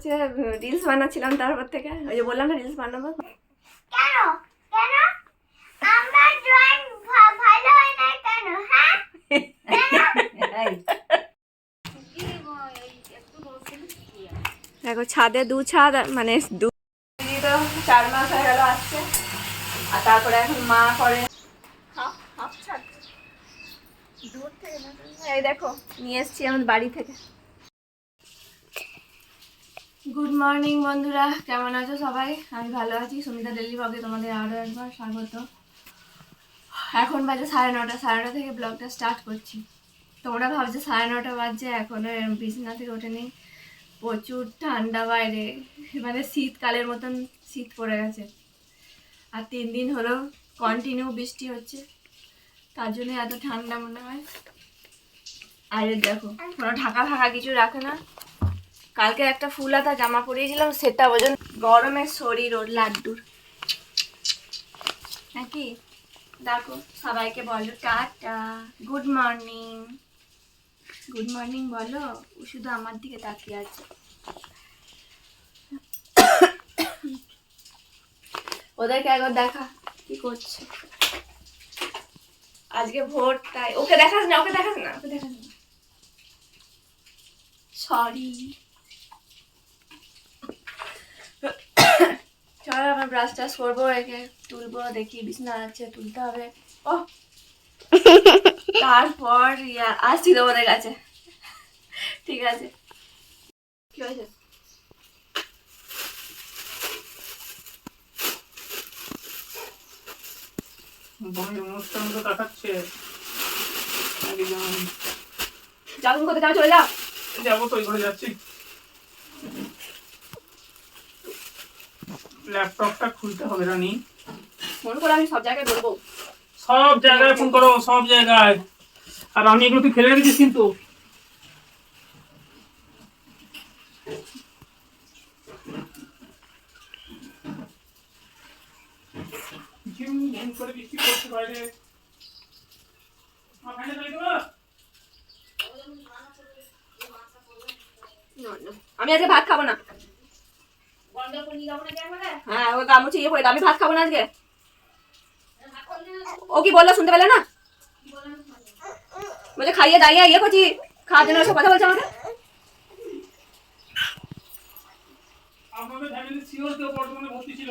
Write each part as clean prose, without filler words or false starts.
হচ্ছে রিলস বানাচ্ছিলাম, তারপর থেকে ওই যে বললাম না রিলস বানাবো। কেন কেন আমার ড্রয়িং ভালো হয় না কেন? হ্যাঁ দেখো ছাদে দু ছাদ, মানে দু তো 4 মাস হয়ে গেল আসছে। আর তারপরে এখন মা করে দূর থেকে, এই দেখো নিয়ে এসছি আমাদের বাড়ি থেকে। গুড মর্নিং বন্ধুরা, কেমন আছো সবাই? আমি ভালো আছি। সুমিতা ডেলি ব্লগে তোমাদের আরও একবার স্বাগত। এখন বাজে 9:30, 9:30 থেকে ব্লগটা স্টার্ট করছি। তোমরা ভাবছো 9:30 বাজছে, এখনো বিছানা থেকে ওঠেনি। প্রচুর ঠান্ডা বাইরে, মানে শীতকালের মতন শীত পড়ে গেছে। আর 3 দিন হলো কন্টিনিউ বৃষ্টি হচ্ছে, তার জন্য এত ঠান্ডা মনে হয়। আর দেখো কোনো ঢাকা ফাঁকা কিছু রাখে না। কালকে একটা ফুল হাতা জামা পরিয়েছিলাম, সেটা ওজন গরমের শরীর ওর লাড্ডুর নাকি। দেখো সবাইকে বলো tata, good morning. Good morning বলো। ও শুধু আমার দিকে তাকিয়ে আছে। ওদেরকে একবার দেখা কি করছে। আজকে ভোর, তাই ওকে দেখাস না, ওকে দেখাস না, ওকে দেখাস না, সরি। চল আমার ব্রাশ টাশ করবো, একে তুলবো, দেখি বিছনা আছে তুলতে হবে। ও তারপর আসছি তোমাদের কাছে, ঠিক আছে? কি হয়েছে? অনুষ্ঠান তো কাটাচ্ছে। যাও, তুমি কোথায় যাও? চলে যাও। যাবো তো, ওই ঘরে যাচ্ছি। ল্যাপটপটা খুলতে হবে রানী। ফোন করে আমি সব জায়গায় বলবো, সব জায়গায় ফোন করো, সব জায়গায়। আর আমি এগুলো তুই ফেলে রেখেছিস কিন্তু। ঝিম করে বৃষ্টি পড়ছে বাইরে। আমি আজকে ভাত খাবো না। হ্যাঁ ও গামুছি ইয়ে করে দাও, আমি ভাত খাবো না আজকে। ও কি বললো শুনতে পেলে না? বলছে খাইয়ে দাইয়ে ইয়ে করছি, খাওয়ার জন্য সব কথা বলছে আমাকে। আমাদের ফ্যামিলি সিওর কেউ বর্তমানে ভর্তি ছিল।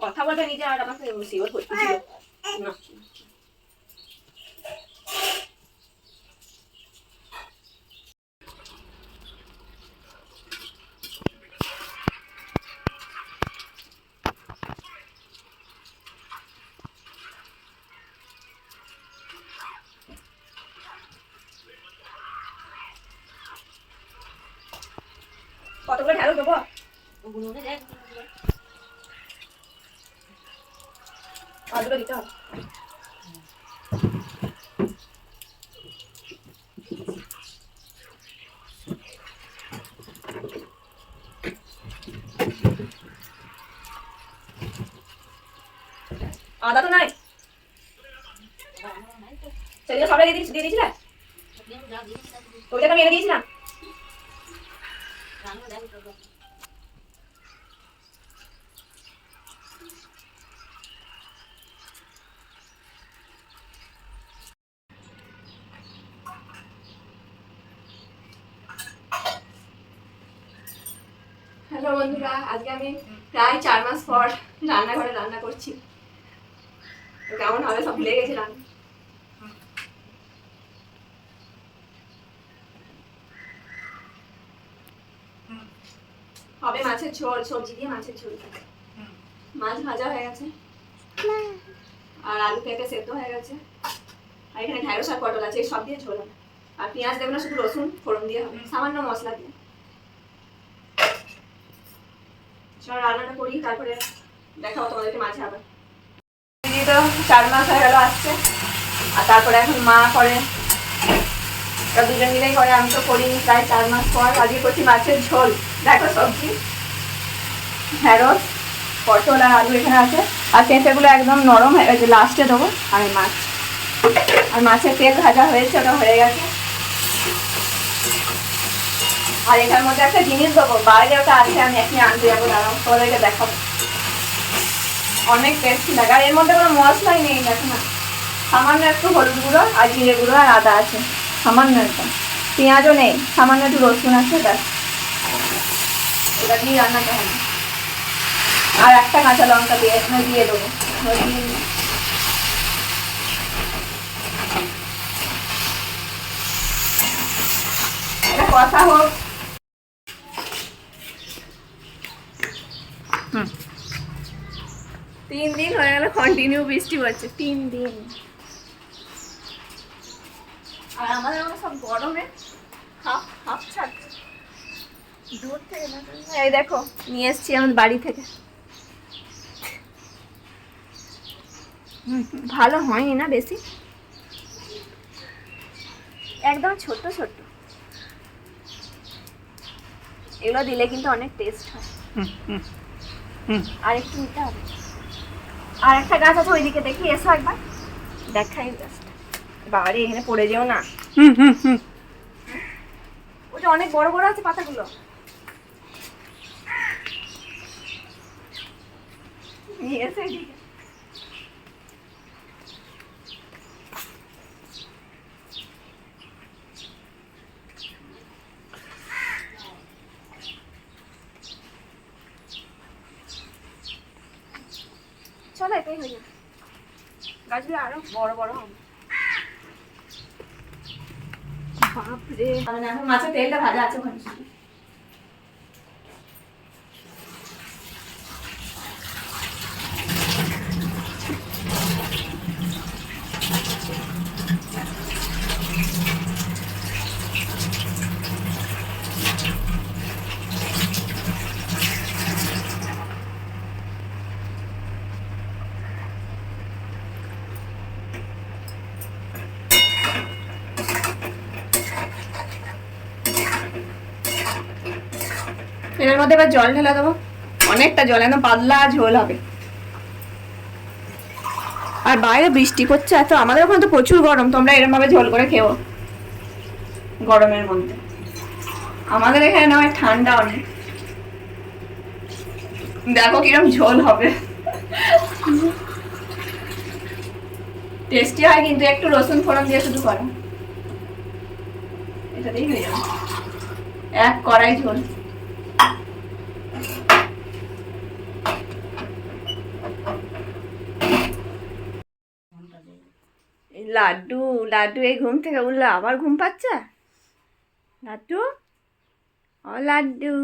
কথা বলবে নিজে, আর আমাকে সিওর করতে ছিল না। কতগুলো ঢেলো দেবো? আলুটা দিতে হবে। আদা তো নাই, সেদিকে সবাই দিয়ে দিয়েছিলে, ওইটাকে আমি এনে দিয়েছিলাম। হ্যালো বন্ধুরা, আজকে আমি প্রায় 4 মাস পর রান্নাঘরে রান্না করছি। কেমন হবে সব ভুলে গেছিলাম। হবে মাছের ঝোল, সবজি দিয়ে মাছের ঝোল। মাছ ভাজা হয়ে গেছে আর আলু পেঁপে সেদ্ধ হয়ে গেছে। আর এখানে ঢেঁড়স আর পটল আছে, সব দিয়ে ঝোল হবে। আর পেঁয়াজ দেবে না, শুধু রসুন ফোড়ন দিয়ে হবে, সামান্য মশলা দিয়ে। চল রান্নাটা করি, তারপরে দেখাবো তোমাদেরকে মাঝে আবার। দিদি তো 4 মাস হয়ে গেল আসছে, আর তারপরে এখন মা করে, দুজন মিলেই করে। আমি তো করিনি প্রায় 4 মাস পর। আজকে করছি মাছের ঝোল। দেখো সবজি ঢেঁড়স পটল আর আলু এখানে আছে, আর পেঁপেগুলো একদম নরম হয়ে গেছে, লাস্টে দেবো। আর মাছ আর মাছের তেল ভাজা হয়েছে, ওটা হয়ে গেছে। আর এটার মধ্যে একটা জিনিস দেবো, বাইরে ওটা আছে, আমি এখনই আনতে যাবো, দাঁড়াও তোমাদেরকে দেখাবো। অনেক টেস্টি লাগে। আর এর মধ্যে কোনো মশলাই নেই, দেখো না, সামান্য একটু হলুদ গুঁড়ো আর জিরে গুঁড়ো আর আদা আছে, সামান্য একটা, পেঁয়াজও নেই, সামান্য একটু রসুন আছে, ব্যাস। এটা দিয়ে রান্নাটা হবে। আর একটা কাঁচা লঙ্কা দিয়ে দেবো। এটা কথা হোক। 3 দিন হয়ে গেল কন্টিনিউ বৃষ্টি পড়ছে, 3 দিন। আর আমাদের ওখানে সব গরমে হাফ ছাড়ছে দূর থেকে। এই দেখো নিয়ে এসছি আমাদের বাড়ি থেকে। ভালো হয়নি না বেশি, একদম ছোট ছোট। এগুলো দিলে কিন্তু অনেক টেস্ট হয়। আর একটু নিতে হবে। আর একটা গাছ আছে ওইদিকে, দেখি এসো একবার দেখাই গাছটা। বাড়ি এখানে পড়ে যেও না। ওটা অনেক বড় বড় আছে পাতাগুলো। নিয়ে এসো এদিকে। চলো এটাই হয়ে যাবে, গাছগুলো আরো বড় বড় হবে। বাপরে, মানে এখন মাছের তেলটা ভাজা আছে ওখানে। এর মধ্যে এবার জল ঢেলে দেবো, অনেকটা জল, একদম পাতলা ঝোল হবে। আর বাইরে বৃষ্টি পড়ছে এত, আমাদের ওখানে তো প্রচুর গরম, তোমরা এরকম ভাবে ঝোল করে খেও গরমের মধ্যে। আমাদের এখানে না হয় ঠান্ডা অনেক। দেখো কিরকম ঝোল হবে, টেস্টি হয় কিন্তু। একটু রসুন ফোড়ন দিয়ে শুধু করো, এটা দিয়ে হয়ে যাবে এক কড়াই ঝোল। লাড্ডু লাড্ডু এই ঘুম থেকে উঠলো, আবার ঘুম পাচ্ছে। লাড্ডু, ও লাড্ডু,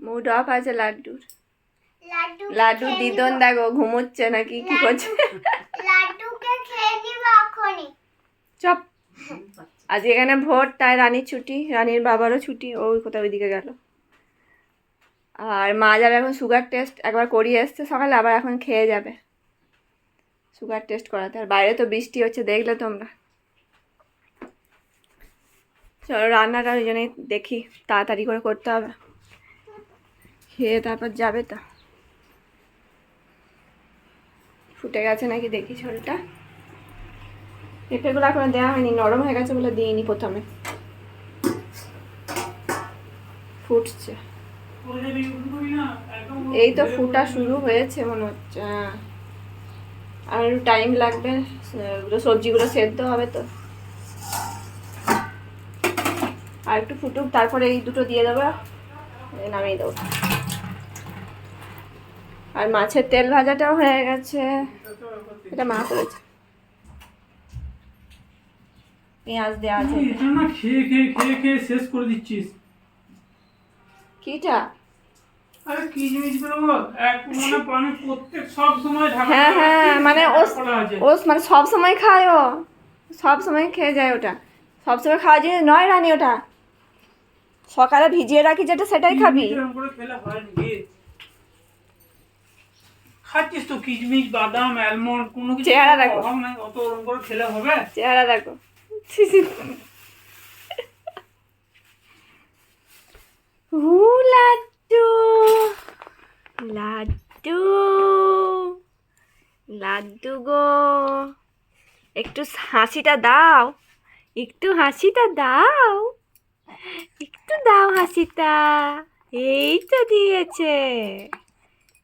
মুড অফ আছে লাড্ডুর। লাড্ডু দিদন দেখো ঘুমোচ্ছে নাকি কি করছে। লাড্ডুকে খেয়ে নিব এখনই। চপ, আজ এখানে ভোট, তাই রানীর ছুটি, রানীর বাবারও ছুটি, ওই কোথাও ওইদিকে গেল। আর মা যাবে এখন সুগার টেস্ট, একবার করিয়ে এসছে সকালে, আবার এখন খেয়ে যাবে সুগার টেস্ট করাতে। আর বাইরে তো বৃষ্টি হচ্ছে, দেখলে তোমরা। চলো রান্নাটা ওই জন্যই দেখি তাড়াতাড়ি করে করতে হবে, খেয়ে তারপর যাবে। তো ফুটে গেছে নাকি দেখি ঝোলটা। পেঁপেগুলো এখন দেওয়া হয়নি, নরম হয়ে গেছে বলে দিইনি প্রথমে। ফুটছে, এই তো ফুটা শুরু হয়েছে মনে হচ্ছে। আর একটু টাইম লাগবে, সবজিগুলো সেদ্ধ হবে তো। আর একটু ফুটুক, তারপরে এই দুটো দিয়ে দেবো, নামিয়ে দেবো। আর মাছের তেল ভাজাটাও হয়ে গেছে, এটা মা করেছে, পেঁয়াজ দেওয়া আছে। এটা না খেয়ে খেয়ে খেয়ে খেয়ে শেষ করে দিচ্ছিস। কিটা? আরে কি জিনিস গুলো এক মানে পানি প্রত্যেক সব সময় ঢাকা। হ্যাঁ হ্যাঁ, মানে ও মানে সব সময় খায়, ও সব সময় খেয়ে যায়। ওটা সব সময় খাওয়া জিনিস নয় রানী, ওটা সকালে ভিজিয়ে রাখি যেটা সেটাই খাবি। এরকম করে খেলে হয় নাকি? খাচ্ছিস তো কিশমিশ বাদাম অ্যালমন্ড, কোনো কিছু চেহারা দেখো, অভাব নাই, অত ওরকম করে খেলে হবে? চেহারা দেখো। লাড্ডু লাড্ডু লাড্ডু গো, একটু হাসিটা দাও, একটু হাসিটা দাও, একটু দাও হাসিটা। এই তো দিয়েছে,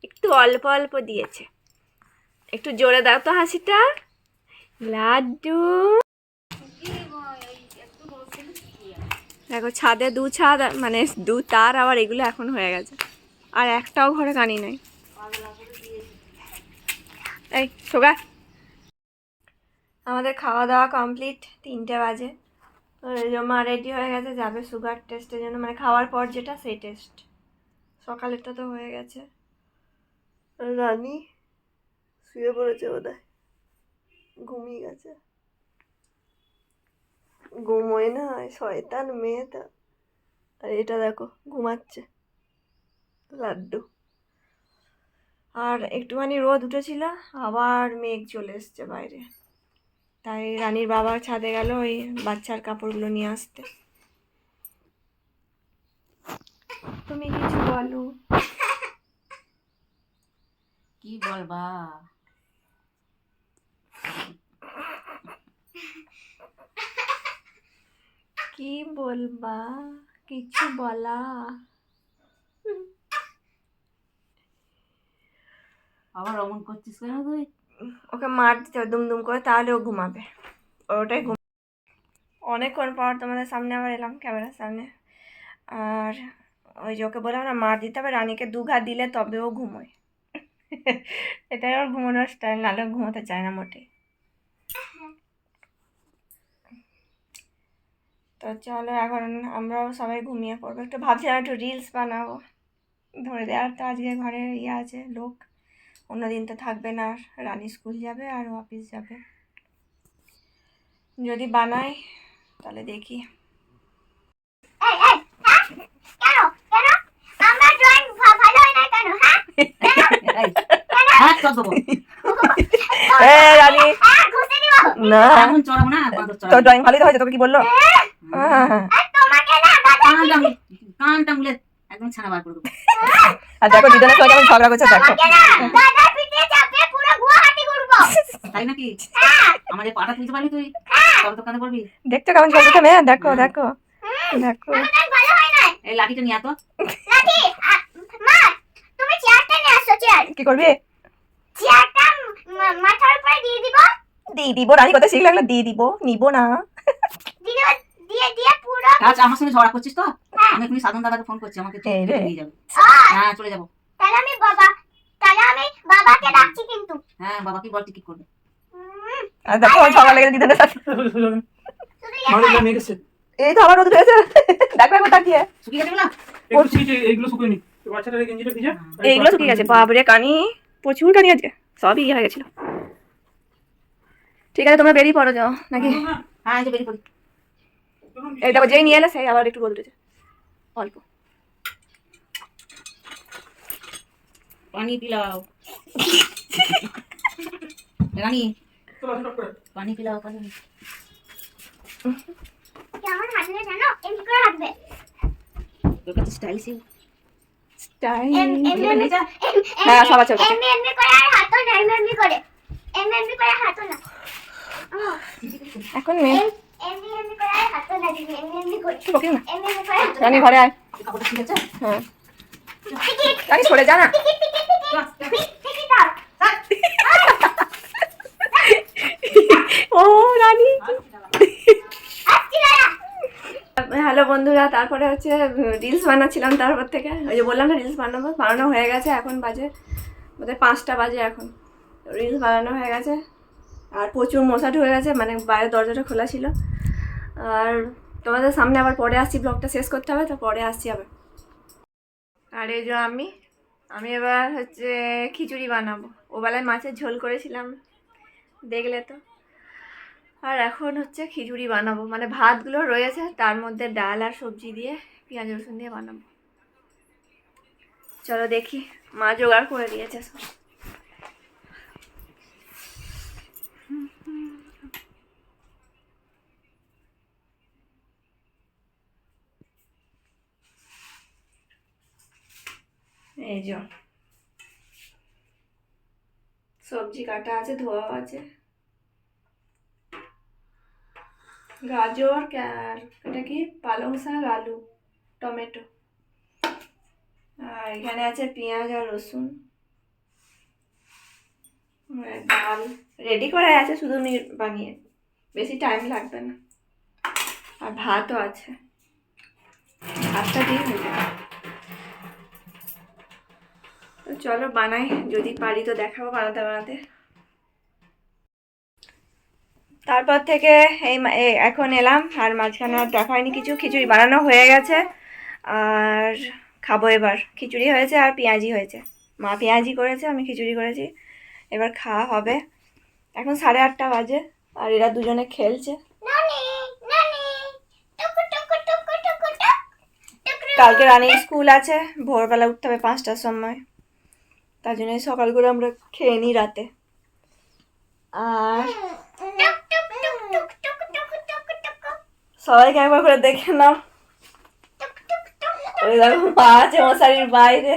একটু অল্প অল্প দিয়েছে, একটু জোরে দাও তো হাসিটা। লাড্ডু দেখো, ছাদে দু ছাদ, মানে দু তার, আবার এগুলো এখন হয়ে গেছে, আর একটাও ঘরে কানি নাই। এই সোগা, আমাদের খাওয়া দাওয়া কমপ্লিট, 3টে বাজে। মা রেডি হয়ে গেছে, যাবে সুগার টেস্টের জন্য, মানে খাওয়ার পর যেটা সেই টেস্ট। সকালেরটা তো হয়ে গেছে। রানী শুয়ে পড়েছে বোধহয়, ঘুমিয়ে গেছে। ঘুমোয় না, শয়তান মেয়েটা। আর এটা দেখো ঘুমাচ্ছে লাড্ডু। আর একটুখানি রোদ উঠেছিল, আবার মেঘ চলে এসছে বাইরে, তাই রানীর বাবা ছাদে গেল ওই বাচ্চার কাপড়গুলো নিয়ে আসতে। তুমি কিছু বলো। কি বলবা? কি বলবা, কিছু বলা। আবার অমন করছিস কেন তুই? ওকে মার দিতে হবে দুম করে, তাহলে ও ঘুমাবে। ওটাই অনেকক্ষণ পর তোমাদের সামনে আবার এলাম ক্যামেরার সামনে। আর ওই যে ওকে বললাম না, মার দিতে হবে, রানীকে 2 ঘা দিলে তবে ও ঘুমোয়। এটাই ওর ঘুমানোর স্টাইল, নাহলে ও ঘুমোতে চায় না মোটেই। তো চলো এখন আমরাও সবাই ঘুমিয়ে পড়বো। একটু ভাবছিলাম একটু রিলস বানাবো, ধরে দেওয়ার তো আজকে ঘরে ইয়ে আছে লোক, অন্যদিন তো থাকবে না, আর রানী স্কুল যাবে আর অফিস যাবে। যদি বানাই তাহলে দেখি। এই এই হ্যাঁ কেন কেন আমার ড্রয়িং ভালো হয় না কেন? হ্যাঁ এই, হাত তো দেবো। রানী ঘুষি দিব। না, এখন চড়াবো না, বাঁদর তোর চড়াবো। ড্রয়িং ভালোই তো হয়েছে, তোকে কি বললো? তোমাকে না কানটা মুলে একদম ছানা বার করে দেবো। আর দেখো দুজনের সঙ্গে কেমন ঝগড়া করছে, দেখো। দাদা পিঠে চাপে পুরো গুয়াহাটি ঘুরবো। তাই নাকি? আমার এই পাটা তুলতে পারবি তুই? তবে তো কাঁদে পড়বি। দেখছো কেমন চলছে মেয়ে, দেখো দেখো দেখো। আমার ভালো হয় না। এই লাঠিটা নিয়ে আতো। লাঠি মা তুমি চেয়ারটা নিয়ে আসো। চেয়ার কি করবি? চেয়ারটা মাথার উপরে দিয়ে দিব। দিয়ে দিব? রানী কথা শিখ লাগলো, দিয়ে দিব, নিব না। দিয়ে দিয়ে দিয়ে পুরো। আচ্ছা, আমার সঙ্গে ঝগড়া করছিস তো? আমি এখনই সাধন দাদাকে ফোন করছি, আমাকে এই রে। নিয়ে যাবে। হ্যাঁ, চলে যাবো। তাহলে আমি বাবাকে ডাকছি কিন্তু। হ্যাঁ, বাবা কি বল টিকিট করবে? আর দেখো ঝগড়া লেগে দুজনের সাথে। মারিলা নিয়ে গেছে। এই তো আবার রোদ উঠেছে, দেখো একবার তাকিয়ে। শুকিয়ে গেছে বলা? একটু ছিটে এইগুলো শুকিয়ে নি। বাচ্চাটার গেঞ্জিটা ভিজা। এইগুলো শুকিয়ে গেছে, বাবরে কানি, প্রচুর কানি আছে, সবই ইয়ে হয়ে গেছিল। ঠিক আছে তোমরা বেরিয়ে পড়ো, যাও নাকি? হ্যাঁ, এই যে বেরিয়ে পড়ি। এই দেখো যেই নিয়ে এলে সেই আবার একটু রোদ উঠেছে অল্প। পানি পিলাও। রানী, পানি পিলাও, পানি। কেমন হাঁটবে জানো? এমনি করে হাঁটবে। তোর কাছে স্টাইল ছিল। এমনি হ্যাঁ সব আছে। এমনি করে আর হাঁটো না। এমনি করে হাঁটো না। এখন মেয়ে এমনি করে আর হাঁটো না। এমনি করে ওকে না, এমনি করে হাঁটো। রানী ঘরে আয়। কাপড়টা ঠিক আছে? হ্যাঁ রানী সরে যা না। ঠিকই দাও। ও রানী। আসছি দাদা। হ্যালো বন্ধুরা, তারপরে হচ্ছে রিলস বানাচ্ছিলাম, তারপর থেকে ওই যে বললাম না রিলস বানানো হয়ে গেছে। এখন বাজে বোধহয় 5টা বাজে, এখন রিলস বানানো হয়ে গেছে। আর প্রচুর মশা ঢুকে গেছে, মানে বাইরের দরজাটা খোলা ছিল। আর তোমাদের সামনে আবার পরে আসছি, ব্লগটা শেষ করতে হবে, তো পরে আসছি আবার। আর এই যে আমি এবার হচ্ছে খিচুড়ি বানাবো। ওবেলায় মাছের ঝোল করেছিলাম, দেখলে তো। আর এখন হচ্ছে খিচুড়ি বানাবো, মানে ভাতগুলো রয়েছে, তার মধ্যে ডাল আর সবজি দিয়ে পেঁয়াজ রসুন দিয়ে বানাবো। চলো দেখি, মা জোগাড় করে দিয়েছে সব। এই যে সবজি কাটা আছে, ধোয়া আছে, গাজর আর এটা কি পালং শাক, আলু, টমেটো, আর এখানে আছে পেঁয়াজ আর রসুন, আর ডাল রেডি করে আছে, শুধু বানিয়ে, বেশি টাইম লাগবে না। আর ভাতও আছে, ভাতটা দিয়ে হয়ে যাবে। তো চলো বানাই, যদি পারি তো দেখাবো বানাতে বানাতে। তারপর থেকে এখন এলাম, আর মাঝখানে আর দেখা হয়নি কিছু। খিচুড়ি বানানো হয়ে গেছে আর খাবো এবার। খিচুড়ি হয়েছে আর পেঁয়াজি হয়েছে, মা পেঁয়াজি করেছে, আমি খিচুড়ি করেছি। এবার খাওয়া হবে। এখন 8:30 বাজে আর এরা দুজনে খেলছে। নানি নানি টুকু টুকু টুকু টুকু টুক টুকু কালকে রানিং স্কুল আছে, ভোরবেলা উঠতে হবে 5টার সময়, তার জন্য সকাল করে আমরা খেয়ে নিই রাতে। আর টুক টুক টুক টুক টুক টুক টুক টুক সবাইকে একবার করে দেখে নাও। টুক টুক টুক ওই দেখো মা আছে মশারির বাইরে।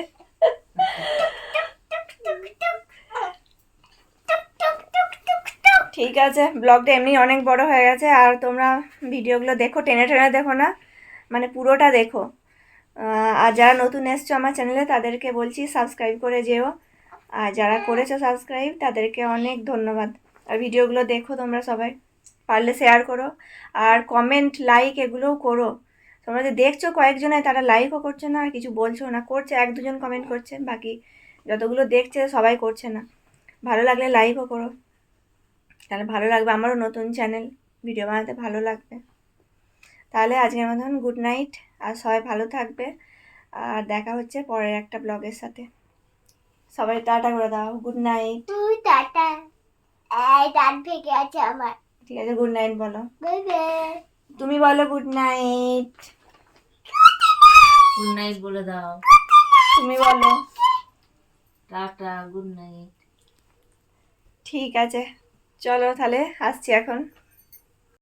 ঠিক আছে, ব্লগটা এমনি অনেক বড় হয়ে গেছে, আর তোমরা ভিডিওগুলো দেখো, টেনে টেনে দেখো না, মানে পুরোটা দেখো। আর যারা নতুন এসছো আমার চ্যানেলে তাদেরকে বলছি সাবস্ক্রাইব করে যেও, আর যারা করেছো সাবস্ক্রাইব তাদেরকে অনেক ধন্যবাদ। আর ভিডিওগুলো দেখো তোমরা সবাই, পারলে শেয়ার করো, আর কমেন্ট লাইক এগুলোও করো। তোমরা যে দেখছো কয়েকজনে, তারা লাইকও করছে না আর কিছু বলছো না, করছে 1-2 জন কমেন্ট করছে, বাকি যতগুলো দেখছে সবাই করছে না। ভালো লাগলে লাইকও করো, তাহলে ভালো লাগবে, আমারও নতুন চ্যানেল, ভিডিও বানাতে ভালো লাগবে। তাহলে আজকের মতন গুড নাইট, আর সবাই ভালো থাকবে, আর দেখা হচ্ছে পরের একটা ব্লগের সাথে। সবাই টাটা করে দাও, গুড নাইট। তুই টাটা এই দাঁত ভেঙে আছে আমার ঠিক আছে, গুড নাইট বলো। বাই বাই তুমি বলো গুড নাইট। গুড নাইট বলে দাও। তুমি বলো। Tata, good night. ঠিক আছে, চলো তাহলে আসছি এখন।